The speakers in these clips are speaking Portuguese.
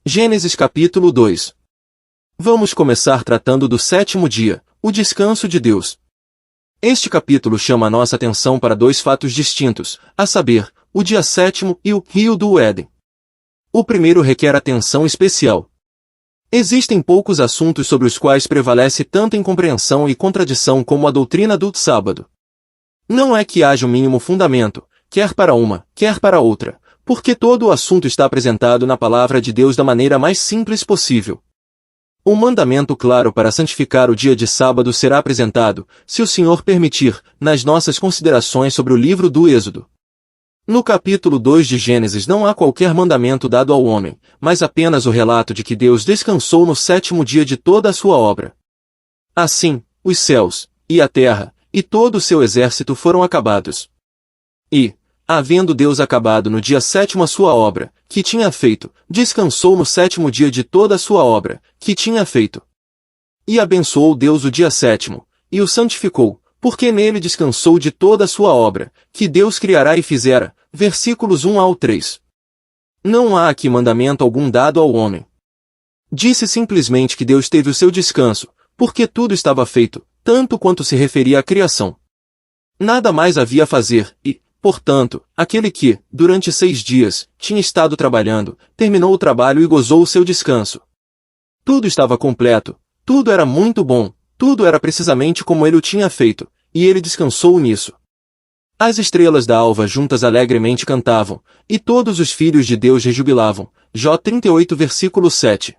Gênesis capítulo 2. Vamos começar tratando do sétimo dia, o descanso de Deus. Este capítulo chama a nossa atenção para dois fatos distintos, a saber, o dia sétimo e o rio do Éden. O primeiro requer atenção especial. Existem poucos assuntos sobre os quais prevalece tanta incompreensão e contradição como a doutrina do sábado. Não é que haja o mínimo fundamento, quer para uma, quer para outra, porque todo o assunto está apresentado na palavra de Deus da maneira mais simples possível. Um mandamento claro para santificar o dia de sábado será apresentado, se o Senhor permitir, nas nossas considerações sobre o livro do Êxodo. No capítulo 2 de Gênesis não há qualquer mandamento dado ao homem, mas apenas o relato de que Deus descansou no sétimo dia de toda a sua obra. Assim, os céus, e a terra, e todo o seu exército foram acabados. E, havendo Deus acabado no dia sétimo a sua obra, que tinha feito, descansou no sétimo dia de toda a sua obra, que tinha feito. E abençoou Deus o dia sétimo, e o santificou, porque nele descansou de toda a sua obra, que Deus criará e fizera. Versículos 1 ao 3. Não há aqui mandamento algum dado ao homem. Disse simplesmente que Deus teve o seu descanso, porque tudo estava feito, tanto quanto se referia à criação. Nada mais havia a fazer, e, portanto, aquele que, durante 6 dias, tinha estado trabalhando, terminou o trabalho e gozou o seu descanso. Tudo estava completo, tudo era muito bom, tudo era precisamente como ele o tinha feito, e ele descansou nisso. As estrelas da alva juntas alegremente cantavam, e todos os filhos de Deus rejubilavam. Jó 38 versículo 7.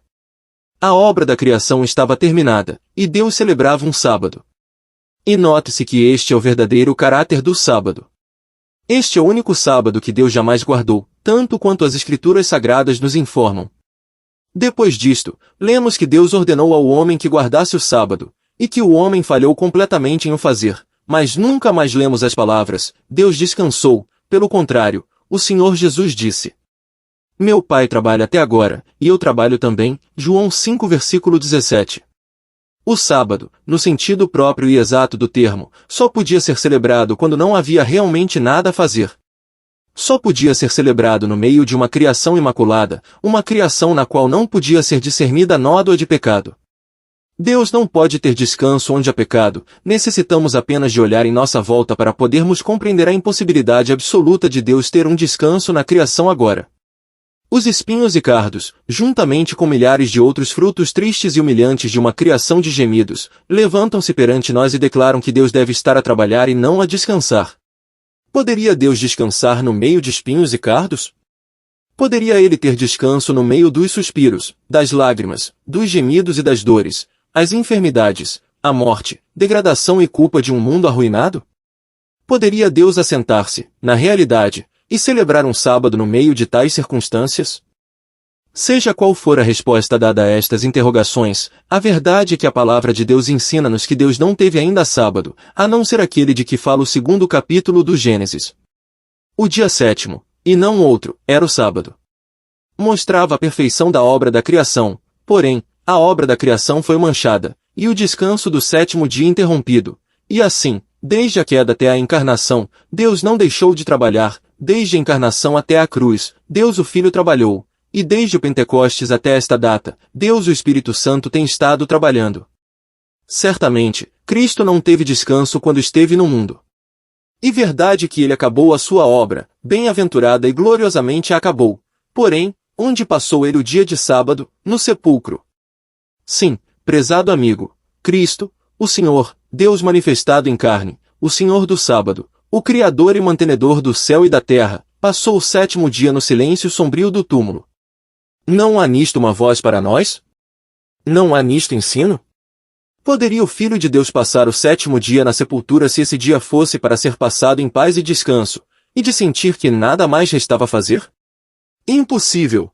A obra da criação estava terminada, e Deus celebrava um sábado. E note-se que este é o verdadeiro caráter do sábado. Este é o único sábado que Deus jamais guardou, tanto quanto as Escrituras Sagradas nos informam. Depois disto, lemos que Deus ordenou ao homem que guardasse o sábado, e que o homem falhou completamente em o fazer, mas nunca mais lemos as palavras, Deus descansou. Pelo contrário, o Senhor Jesus disse: Meu Pai trabalha até agora, e eu trabalho também. João 5 versículo 17. O sábado, no sentido próprio e exato do termo, só podia ser celebrado quando não havia realmente nada a fazer. Só podia ser celebrado no meio de uma criação imaculada, uma criação na qual não podia ser discernida nódoa de pecado. Deus não pode ter descanso onde há pecado, necessitamos apenas de olhar em nossa volta para podermos compreender a impossibilidade absoluta de Deus ter um descanso na criação agora. Os espinhos e cardos, juntamente com milhares de outros frutos tristes e humilhantes de uma criação de gemidos, levantam-se perante nós e declaram que Deus deve estar a trabalhar e não a descansar. Poderia Deus descansar no meio de espinhos e cardos? Poderia ele ter descanso no meio dos suspiros, das lágrimas, dos gemidos e das dores, as enfermidades, a morte, degradação e culpa de um mundo arruinado? Poderia Deus assentar-se, na realidade, e celebrar um sábado no meio de tais circunstâncias? Seja qual for a resposta dada a estas interrogações, a verdade é que a palavra de Deus ensina-nos que Deus não teve ainda sábado, a não ser aquele de que fala o segundo capítulo do Gênesis. O dia sétimo, e não outro, era o sábado. Mostrava a perfeição da obra da criação, porém, a obra da criação foi manchada, e o descanso do sétimo dia interrompido. E assim, desde a queda até a encarnação, Deus não deixou de trabalhar, desde a encarnação até a cruz, Deus o Filho trabalhou, e desde o Pentecostes até esta data, Deus o Espírito Santo tem estado trabalhando. Certamente, Cristo não teve descanso quando esteve no mundo. E verdade que ele acabou a sua obra, bem-aventurada e gloriosamente a acabou. Porém, onde passou ele o dia de sábado? No sepulcro. Sim, prezado amigo, Cristo, o Senhor, Deus manifestado em carne, o Senhor do sábado, o Criador e mantenedor do céu e da terra, passou o sétimo dia no silêncio sombrio do túmulo. Não há nisto uma voz para nós? Não há nisto ensino? Poderia o Filho de Deus passar o sétimo dia na sepultura se esse dia fosse para ser passado em paz e descanso, e de sentir que nada mais restava a fazer? Impossível!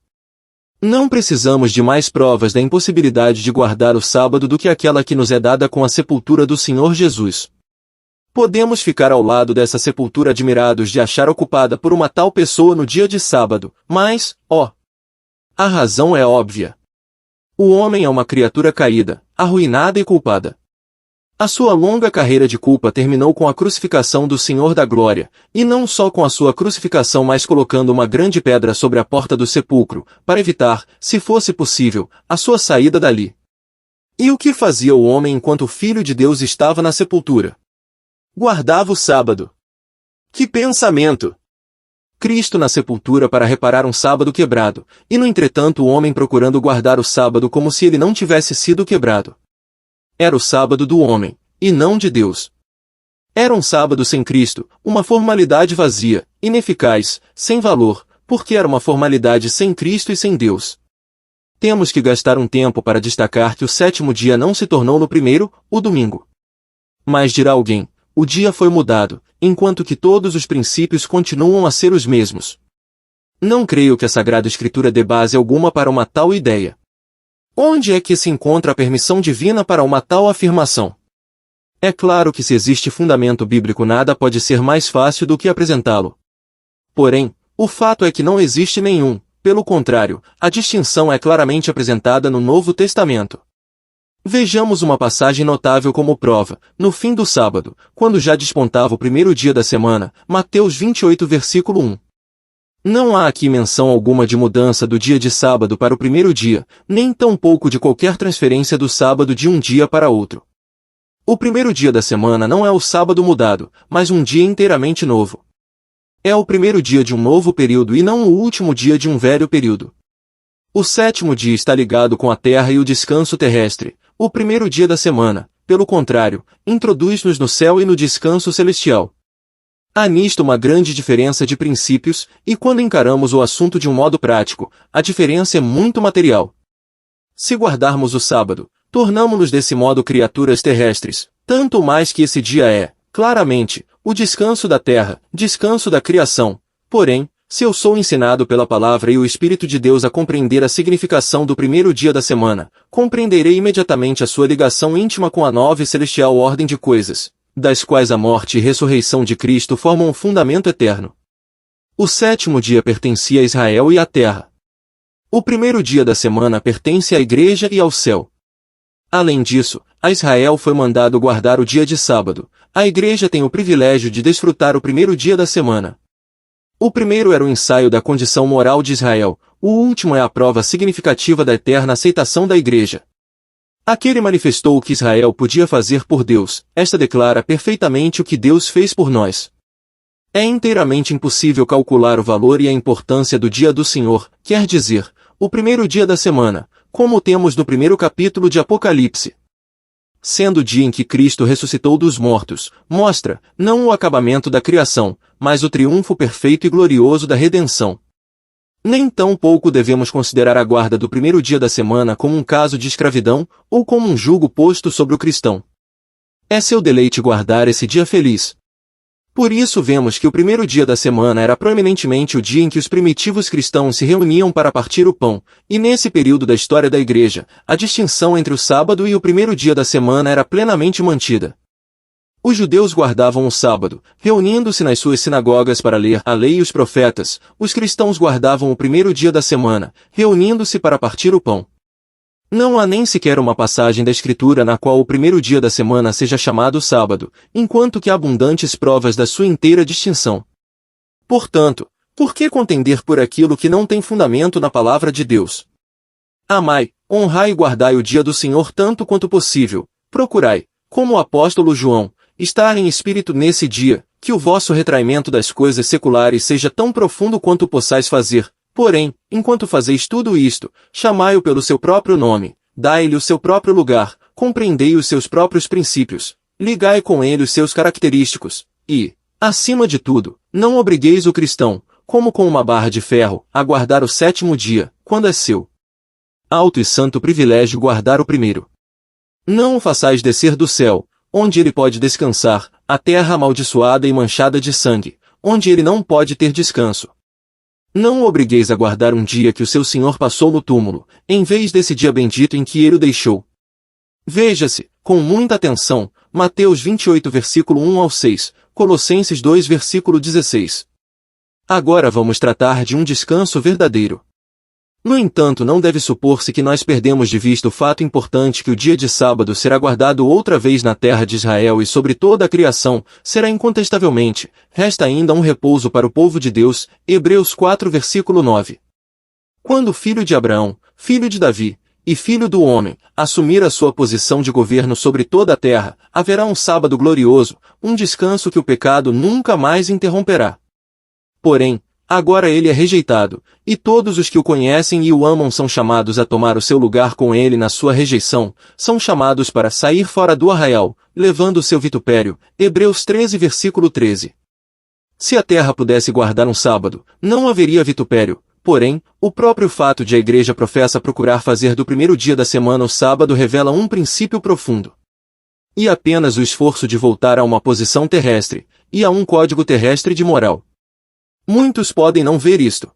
Não precisamos de mais provas da impossibilidade de guardar o sábado do que aquela que nos é dada com a sepultura do Senhor Jesus. Podemos ficar ao lado dessa sepultura admirados de achar ocupada por uma tal pessoa no dia de sábado, mas, a razão é óbvia. O homem é uma criatura caída, arruinada e culpada. A sua longa carreira de culpa terminou com a crucificação do Senhor da Glória, e não só com a sua crucificação, mas colocando uma grande pedra sobre a porta do sepulcro, para evitar, se fosse possível, a sua saída dali. E o que fazia o homem enquanto o Filho de Deus estava na sepultura? Guardava o sábado. Que pensamento! Cristo na sepultura para reparar um sábado quebrado, e no entretanto o homem procurando guardar o sábado como se ele não tivesse sido quebrado. Era o sábado do homem, e não de Deus. Era um sábado sem Cristo, uma formalidade vazia, ineficaz, sem valor, porque era uma formalidade sem Cristo e sem Deus. Temos que gastar um tempo para destacar que o sétimo dia não se tornou no primeiro, o domingo. Mas dirá alguém, o dia foi mudado, enquanto que todos os princípios continuam a ser os mesmos. Não creio que a Sagrada Escritura dê base alguma para uma tal ideia. Onde é que se encontra a permissão divina para uma tal afirmação? É claro que se existe fundamento bíblico nada pode ser mais fácil do que apresentá-lo. Porém, o fato é que não existe nenhum, pelo contrário, a distinção é claramente apresentada no Novo Testamento. Vejamos uma passagem notável como prova, no fim do sábado, quando já despontava o primeiro dia da semana, Mateus 28 versículo 1. Não há aqui menção alguma de mudança do dia de sábado para o primeiro dia, nem tampouco de qualquer transferência do sábado de um dia para outro. O primeiro dia da semana não é o sábado mudado, mas um dia inteiramente novo. É o primeiro dia de um novo período e não o último dia de um velho período. O sétimo dia está ligado com a terra e o descanso terrestre. O primeiro dia da semana, pelo contrário, introduz-nos no céu e no descanso celestial. Há nisto uma grande diferença de princípios, e quando encaramos o assunto de um modo prático, a diferença é muito material. Se guardarmos o sábado, tornamo-nos desse modo criaturas terrestres, tanto mais que esse dia é, claramente, o descanso da terra, descanso da criação. Porém, se eu sou ensinado pela palavra e o Espírito de Deus a compreender a significação do primeiro dia da semana, compreenderei imediatamente a sua ligação íntima com a nova e celestial ordem de coisas, das quais a morte e ressurreição de Cristo formam um fundamento eterno. O sétimo dia pertencia a Israel e à terra. O primeiro dia da semana pertence à igreja e ao céu. Além disso, a Israel foi mandado guardar o dia de sábado. A igreja tem o privilégio de desfrutar o primeiro dia da semana. O primeiro era o ensaio da condição moral de Israel, o último é a prova significativa da eterna aceitação da igreja. Aquele manifestou o que Israel podia fazer por Deus, esta declara perfeitamente o que Deus fez por nós. É inteiramente impossível calcular o valor e a importância do dia do Senhor, quer dizer, o primeiro dia da semana, como temos no primeiro capítulo de Apocalipse. Sendo o dia em que Cristo ressuscitou dos mortos, mostra, não o acabamento da criação, mas o triunfo perfeito e glorioso da redenção. Nem tão pouco devemos considerar a guarda do primeiro dia da semana como um caso de escravidão, ou como um jugo posto sobre o cristão. É seu deleite guardar esse dia feliz. Por isso vemos que o primeiro dia da semana era proeminentemente o dia em que os primitivos cristãos se reuniam para partir o pão, e nesse período da história da igreja, a distinção entre o sábado e o primeiro dia da semana era plenamente mantida. Os judeus guardavam o sábado, reunindo-se nas suas sinagogas para ler a lei e os profetas. Os cristãos guardavam o primeiro dia da semana, reunindo-se para partir o pão. Não há nem sequer uma passagem da Escritura na qual o primeiro dia da semana seja chamado sábado, enquanto que há abundantes provas da sua inteira distinção. Portanto, por que contender por aquilo que não tem fundamento na palavra de Deus? Amai, honrai e guardai o dia do Senhor tanto quanto possível, procurai, como o apóstolo João, estar em espírito nesse dia, que o vosso retraimento das coisas seculares seja tão profundo quanto possais fazer. Porém, enquanto fazeis tudo isto, chamai-o pelo seu próprio nome, dai-lhe o seu próprio lugar, compreendei os seus próprios princípios, ligai com ele os seus característicos, e, acima de tudo, não obrigueis o cristão, como com uma barra de ferro, a guardar o sétimo dia, quando é seu alto e santo privilégio guardar o primeiro. Não o façais descer do céu, onde ele pode descansar, a terra amaldiçoada e manchada de sangue, onde ele não pode ter descanso. Não o obrigueis a guardar um dia que o seu Senhor passou no túmulo, em vez desse dia bendito em que ele o deixou. Veja-se, com muita atenção, Mateus 28 versículo 1 ao 6, Colossenses 2 versículo 16. Agora vamos tratar de um descanso verdadeiro. No entanto, não deve supor-se que nós perdemos de vista o fato importante que o dia de sábado será guardado outra vez na terra de Israel e sobre toda a criação, será incontestavelmente, resta ainda um repouso para o povo de Deus, Hebreus 4 versículo 9. Quando o filho de Abraão, filho de Davi, e filho do homem, assumir a sua posição de governo sobre toda a terra, haverá um sábado glorioso, um descanso que o pecado nunca mais interromperá. Porém, agora ele é rejeitado, e todos os que o conhecem e o amam são chamados a tomar o seu lugar com ele na sua rejeição, são chamados para sair fora do arraial, levando o seu vitupério, Hebreus 13 versículo 13. Se a terra pudesse guardar um sábado, não haveria vitupério, porém, o próprio fato de a igreja professa procurar fazer do primeiro dia da semana o sábado revela um princípio profundo. E apenas o esforço de voltar a uma posição terrestre, e a um código terrestre de moral. Muitos podem não ver isto.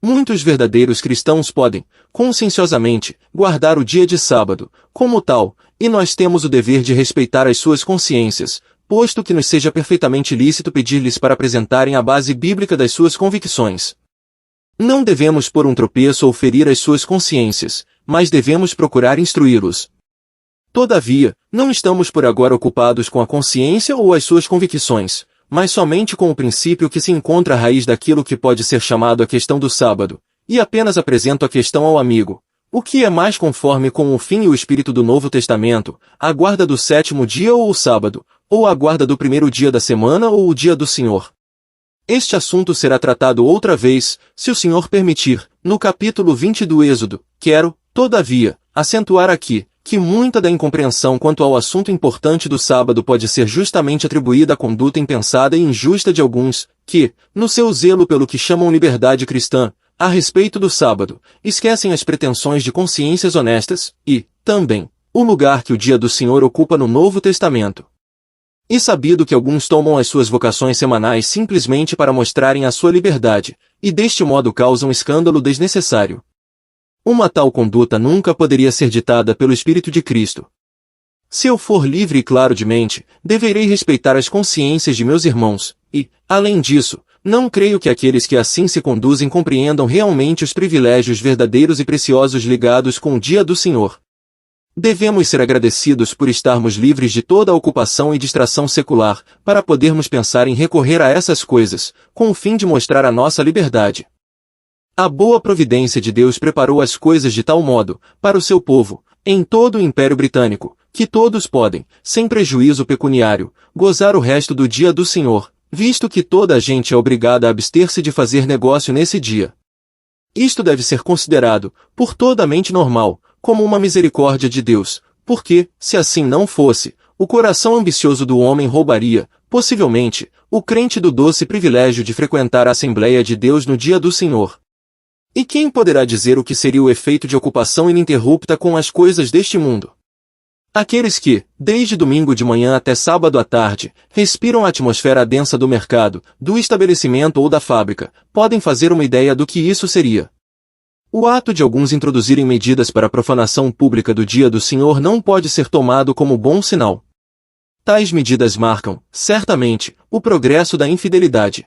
Muitos verdadeiros cristãos podem, conscienciosamente, guardar o dia de sábado, como tal, e nós temos o dever de respeitar as suas consciências, posto que nos seja perfeitamente lícito pedir-lhes para apresentarem a base bíblica das suas convicções. Não devemos pôr um tropeço ou ferir as suas consciências, mas devemos procurar instruí-los. Todavia, não estamos por agora ocupados com a consciência ou as suas convicções, mas somente com o princípio que se encontra à raiz daquilo que pode ser chamado a questão do sábado, e apenas apresento a questão ao amigo. O que é mais conforme com o fim e o espírito do Novo Testamento, a guarda do sétimo dia ou o sábado, ou a guarda do primeiro dia da semana ou o dia do Senhor? Este assunto será tratado outra vez, se o Senhor permitir, no capítulo 20 do Êxodo. Quero, todavia, acentuar aqui, que muita da incompreensão quanto ao assunto importante do sábado pode ser justamente atribuída à conduta impensada e injusta de alguns, que, no seu zelo pelo que chamam liberdade cristã, a respeito do sábado, esquecem as pretensões de consciências honestas, e, também, o lugar que o dia do Senhor ocupa no Novo Testamento. E sabido que alguns tomam as suas vocações semanais simplesmente para mostrarem a sua liberdade, e deste modo causam escândalo desnecessário. Uma tal conduta nunca poderia ser ditada pelo Espírito de Cristo. Se eu for livre e claro de mente, deverei respeitar as consciências de meus irmãos, e, além disso, não creio que aqueles que assim se conduzem compreendam realmente os privilégios verdadeiros e preciosos ligados com o dia do Senhor. Devemos ser agradecidos por estarmos livres de toda a ocupação e distração secular, para podermos pensar em recorrer a essas coisas, com o fim de mostrar a nossa liberdade. A boa providência de Deus preparou as coisas de tal modo, para o seu povo, em todo o Império Britânico, que todos podem, sem prejuízo pecuniário, gozar o resto do dia do Senhor, visto que toda a gente é obrigada a abster-se de fazer negócio nesse dia. Isto deve ser considerado, por toda a mente normal, como uma misericórdia de Deus, porque, se assim não fosse, o coração ambicioso do homem roubaria, possivelmente, o crente do doce privilégio de frequentar a Assembleia de Deus no dia do Senhor. E quem poderá dizer o que seria o efeito de ocupação ininterrupta com as coisas deste mundo? Aqueles que, desde domingo de manhã até sábado à tarde, respiram a atmosfera densa do mercado, do estabelecimento ou da fábrica, podem fazer uma ideia do que isso seria. O ato de alguns introduzirem medidas para a profanação pública do dia do Senhor não pode ser tomado como bom sinal. Tais medidas marcam, certamente, o progresso da infidelidade.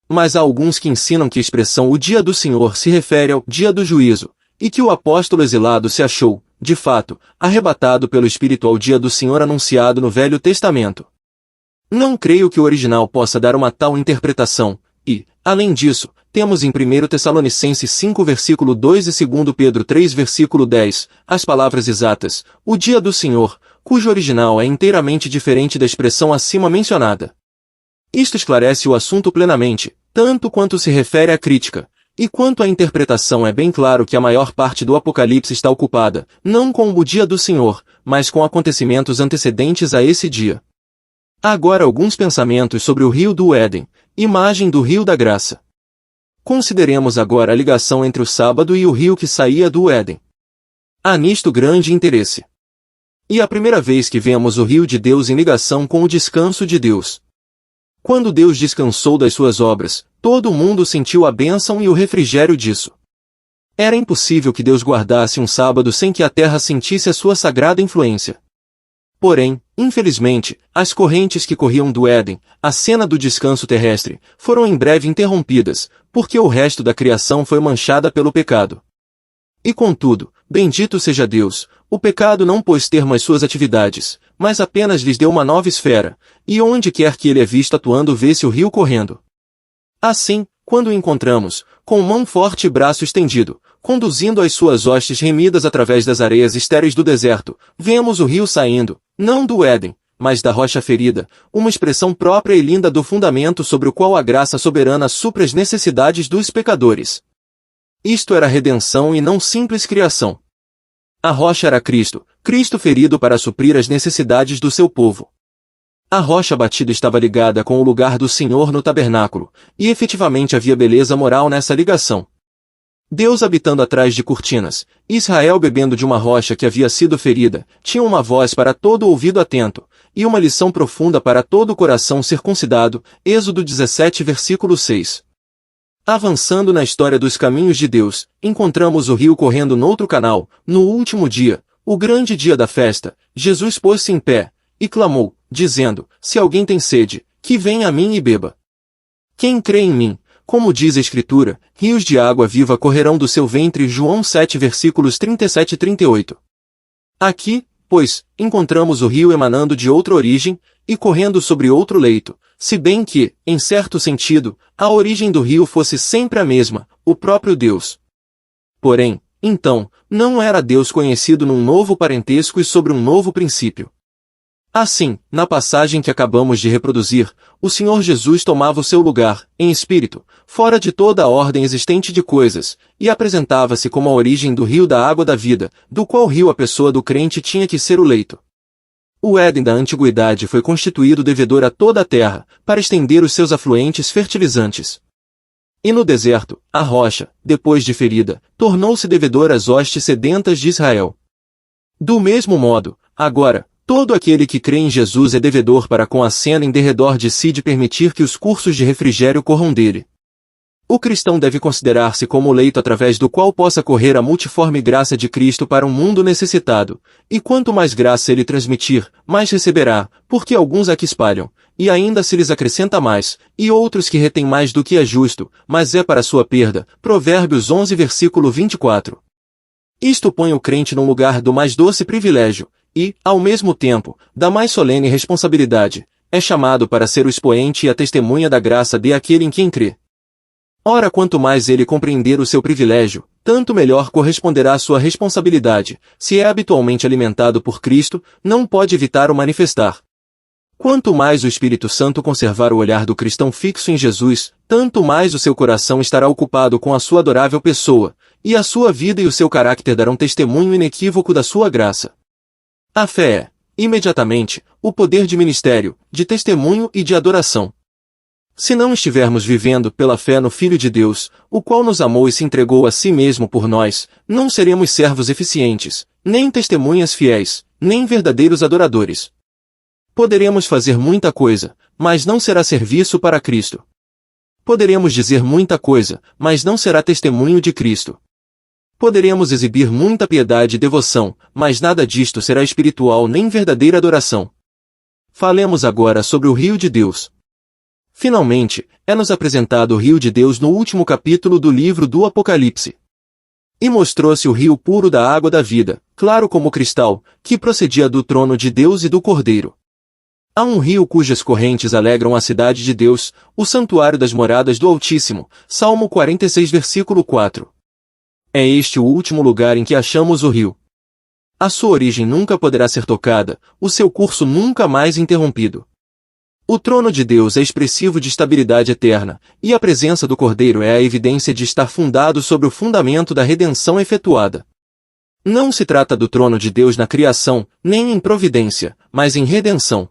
Mas há alguns que ensinam que a expressão o dia do Senhor se refere ao dia do juízo, e que o apóstolo exilado se achou, de fato, arrebatado pelo Espírito ao dia do Senhor anunciado no Velho Testamento. Não creio que o original possa dar uma tal interpretação, e, além disso, temos em 1 Tessalonicenses 5 versículo 2 e 2 Pedro 3 versículo 10, as palavras exatas, o dia do Senhor, cujo original é inteiramente diferente da expressão acima mencionada. Isto esclarece o assunto plenamente, tanto quanto se refere à crítica, e quanto à interpretação é bem claro que a maior parte do Apocalipse está ocupada, não com o dia do Senhor, mas com acontecimentos antecedentes a esse dia. Agora alguns pensamentos sobre o rio do Éden, imagem do rio da graça. Consideremos agora a ligação entre o sábado e o rio que saía do Éden. Há nisto grande interesse. E a primeira vez que vemos o rio de Deus em ligação com o descanso de Deus. Quando Deus descansou das suas obras, todo o mundo sentiu a bênção e o refrigério disso. Era impossível que Deus guardasse um sábado sem que a terra sentisse a sua sagrada influência. Porém, infelizmente, as correntes que corriam do Éden, a cena do descanso terrestre, foram em breve interrompidas, porque o resto da criação foi manchada pelo pecado. E contudo, bendito seja Deus, o pecado não pôs termo às suas atividades, mas apenas lhes deu uma nova esfera, e onde quer que ele é visto atuando vê-se o rio correndo. Assim, quando o encontramos, com mão forte e braço estendido, conduzindo as suas hostes remidas através das areias estéreis do deserto, vemos o rio saindo, não do Éden, mas da rocha ferida, uma expressão própria e linda do fundamento sobre o qual a graça soberana supre as necessidades dos pecadores. Isto era redenção e não simples criação. A rocha era Cristo, Cristo ferido para suprir as necessidades do seu povo. A rocha batida estava ligada com o lugar do Senhor no tabernáculo, e efetivamente havia beleza moral nessa ligação. Deus habitando atrás de cortinas, Israel bebendo de uma rocha que havia sido ferida, tinha uma voz para todo ouvido atento, e uma lição profunda para todo o coração circuncidado, Êxodo 17 versículo 6. Avançando na história dos caminhos de Deus, encontramos o rio correndo noutro canal. No último dia, o grande dia da festa, Jesus pôs-se em pé, e clamou, dizendo, se alguém tem sede, que venha a mim e beba. Quem crê em mim, como diz a Escritura, rios de água viva correrão do seu ventre. João 7 versículos 37 e 38. Aqui, pois, encontramos o rio emanando de outra origem, e correndo sobre outro leito, se bem que, em certo sentido, a origem do rio fosse sempre a mesma, o próprio Deus. Porém, então, não era Deus conhecido num novo parentesco e sobre um novo princípio. Assim, na passagem que acabamos de reproduzir, o Senhor Jesus tomava o seu lugar, em espírito, fora de toda a ordem existente de coisas, e apresentava-se como a origem do rio da água da vida, do qual rio a pessoa do crente tinha que ser o leito. O Éden da antiguidade foi constituído devedor a toda a terra, para estender os seus afluentes fertilizantes. E no deserto, a rocha, depois de ferida, tornou-se devedor às hostes sedentas de Israel. Do mesmo modo, agora, todo aquele que crê em Jesus é devedor para com a cena em derredor de si de permitir que os cursos de refrigério corram dele. O cristão deve considerar-se como o leito através do qual possa correr a multiforme graça de Cristo para um mundo necessitado, e quanto mais graça ele transmitir, mais receberá, porque alguns a que espalham, e ainda se lhes acrescenta mais, e outros que retêm mais do que é justo, mas é para sua perda. Provérbios 11 versículo 24. Isto põe o crente num lugar do mais doce privilégio, e, ao mesmo tempo, da mais solene responsabilidade. É chamado para ser o expoente e a testemunha da graça de aquele em quem crê. Ora, quanto mais ele compreender o seu privilégio, tanto melhor corresponderá à sua responsabilidade. Se é habitualmente alimentado por Cristo, não pode evitar o manifestar. Quanto mais o Espírito Santo conservar o olhar do cristão fixo em Jesus, tanto mais o seu coração estará ocupado com a sua adorável pessoa, e a sua vida e o seu caráter darão testemunho inequívoco da sua graça. A fé é, imediatamente, o poder de ministério, de testemunho e de adoração. Se não estivermos vivendo pela fé no Filho de Deus, o qual nos amou e se entregou a si mesmo por nós, não seremos servos eficientes, nem testemunhas fiéis, nem verdadeiros adoradores. Poderemos fazer muita coisa, mas não será serviço para Cristo. Poderemos dizer muita coisa, mas não será testemunho de Cristo. Poderemos exibir muita piedade e devoção, mas nada disto será espiritual nem verdadeira adoração. Falemos agora sobre o rio de Deus. Finalmente, é-nos apresentado o rio de Deus no último capítulo do livro do Apocalipse. E mostrou-se o rio puro da água da vida, claro como cristal, que procedia do trono de Deus e do Cordeiro. Há um rio cujas correntes alegram a cidade de Deus, o santuário das moradas do Altíssimo, Salmo 46 versículo 4. É este o último lugar em que achamos o rio. A sua origem nunca poderá ser tocada, o seu curso nunca mais interrompido. O trono de Deus é expressivo de estabilidade eterna, e a presença do Cordeiro é a evidência de estar fundado sobre o fundamento da redenção efetuada. Não se trata do trono de Deus na criação, nem em providência, mas em redenção.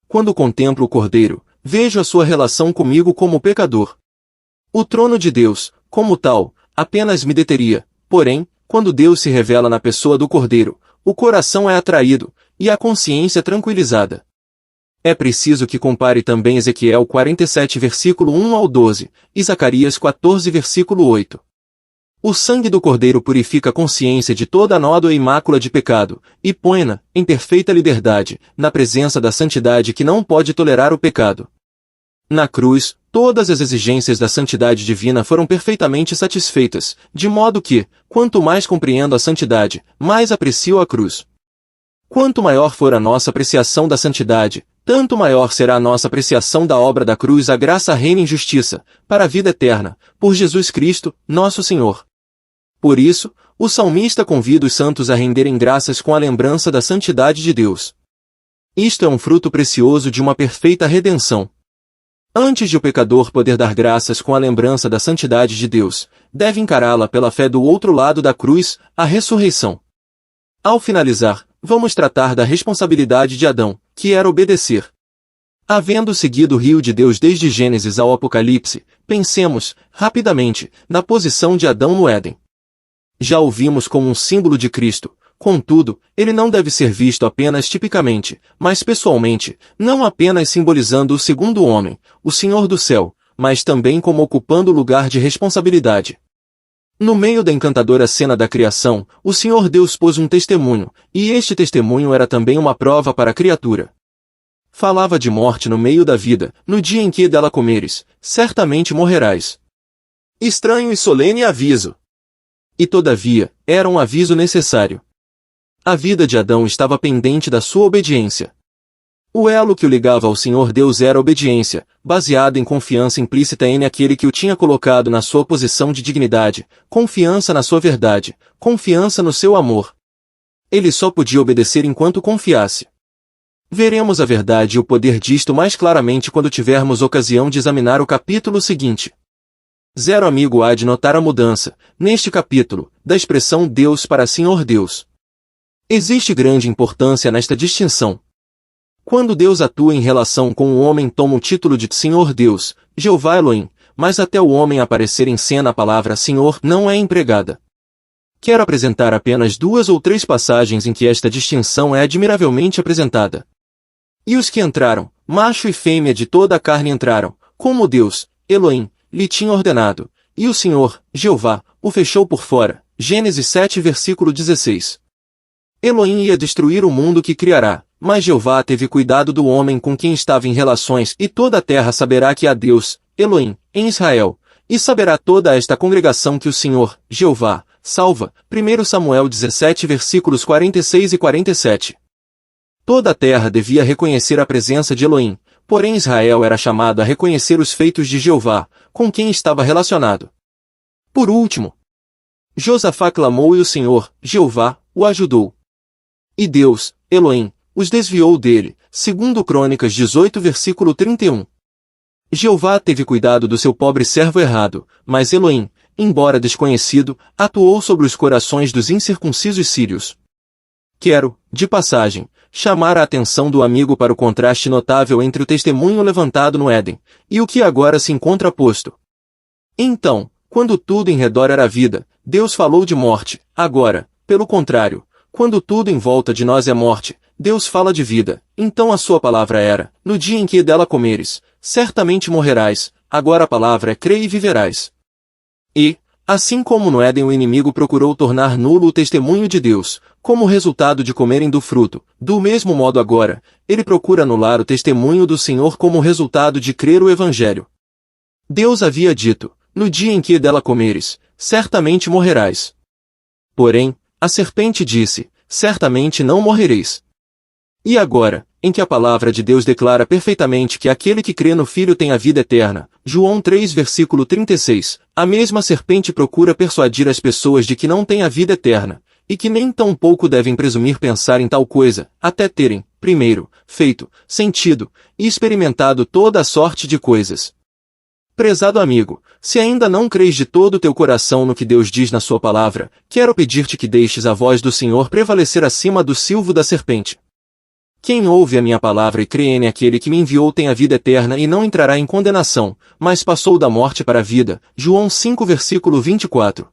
Quando contemplo o Cordeiro, vejo a sua relação comigo como pecador. O trono de Deus, como tal, apenas me deteria, porém, quando Deus se revela na pessoa do Cordeiro, o coração é atraído, e a consciência tranquilizada. É preciso que compare também Ezequiel 47 versículo 1 ao 12, e Zacarias 14 versículo 8. O sangue do Cordeiro purifica a consciência de toda nódoa e mácula de pecado, e põe-na, em perfeita liberdade, na presença da santidade que não pode tolerar o pecado. Na cruz, todas as exigências da santidade divina foram perfeitamente satisfeitas, de modo que, quanto mais compreendo a santidade, mais aprecio a cruz. Quanto maior for a nossa apreciação da santidade, tanto maior será a nossa apreciação da obra da cruz. A graça reina em justiça, para a vida eterna, por Jesus Cristo, nosso Senhor. Por isso, o salmista convida os santos a renderem graças com a lembrança da santidade de Deus. Isto é um fruto precioso de uma perfeita redenção. Antes de o pecador poder dar graças com a lembrança da santidade de Deus, deve encará-la pela fé do outro lado da cruz, a ressurreição. Ao finalizar, vamos tratar da responsabilidade de Adão, que era obedecer. Havendo seguido o rio de Deus desde Gênesis ao Apocalipse, pensemos, rapidamente, na posição de Adão no Éden. Já o vimos como um símbolo de Cristo, contudo, ele não deve ser visto apenas tipicamente, mas pessoalmente, não apenas simbolizando o segundo homem, o Senhor do céu, mas também como ocupando o lugar de responsabilidade. No meio da encantadora cena da criação, o Senhor Deus pôs um testemunho, e este testemunho era também uma prova para a criatura. Falava de morte no meio da vida, no dia em que dela comeres, certamente morrerás. Estranho e solene aviso. E todavia, era um aviso necessário. A vida de Adão estava pendente da sua obediência. O elo que o ligava ao Senhor Deus era a obediência, baseada em confiança implícita em aquele que o tinha colocado na sua posição de dignidade, confiança na sua verdade, confiança no seu amor. Ele só podia obedecer enquanto confiasse. Veremos a verdade e o poder disto mais claramente quando tivermos ocasião de examinar o capítulo seguinte. Zero amigo há de notar a mudança, neste capítulo, da expressão Deus para Senhor Deus. Existe grande importância nesta distinção. Quando Deus atua em relação com o homem toma o título de Senhor Deus, Jeová Elohim, mas até o homem aparecer em cena a palavra Senhor não é empregada. Quero apresentar apenas 2 ou 3 passagens em que esta distinção é admiravelmente apresentada. E os que entraram, macho e fêmea de toda a carne entraram, como Deus, Elohim, lhe tinha ordenado, e o Senhor, Jeová, o fechou por fora. Gênesis 7 versículo 16. Elohim ia destruir o mundo que criará, mas Jeová teve cuidado do homem com quem estava em relações, e toda a terra saberá que há Deus, Elohim, em Israel, e saberá toda esta congregação que o Senhor, Jeová, salva. 1 Samuel 17 versículos 46 e 47. Toda a terra devia reconhecer a presença de Elohim, porém Israel era chamado a reconhecer os feitos de Jeová, com quem estava relacionado. Por último, Josafá clamou e o Senhor, Jeová, o ajudou. E Deus, Elohim, os desviou dele, segundo Crônicas 18 versículo 31. Jeová teve cuidado do seu pobre servo errado, mas Elohim, embora desconhecido, atuou sobre os corações dos incircuncisos sírios. Quero, de passagem, chamar a atenção do amigo para o contraste notável entre o testemunho levantado no Éden, e o que agora se encontra posto. Então, quando tudo em redor era vida, Deus falou de morte. Agora, pelo contrário, quando tudo em volta de nós é morte, Deus fala de vida. Então a sua palavra era, no dia em que dela comeres, certamente morrerás. Agora a palavra é crê e viverás. E, assim como no Éden o inimigo procurou tornar nulo o testemunho de Deus, como resultado de comerem do fruto, do mesmo modo agora, ele procura anular o testemunho do Senhor como resultado de crer o Evangelho. Deus havia dito, no dia em que dela comeres, certamente morrerás. Porém, a serpente disse, certamente não morrereis. E agora, em que a palavra de Deus declara perfeitamente que aquele que crê no Filho tem a vida eterna, João 3 versículo 36, a mesma serpente procura persuadir as pessoas de que não têm a vida eterna, e que nem tão pouco devem presumir pensar em tal coisa, até terem, primeiro, feito, sentido, e experimentado toda a sorte de coisas. Prezado amigo, se ainda não crês de todo o teu coração no que Deus diz na sua palavra, quero pedir-te que deixes a voz do Senhor prevalecer acima do silvo da serpente. Quem ouve a minha palavra e crê naquele que me enviou tem a vida eterna e não entrará em condenação, mas passou da morte para a vida. João 5 versículo 24.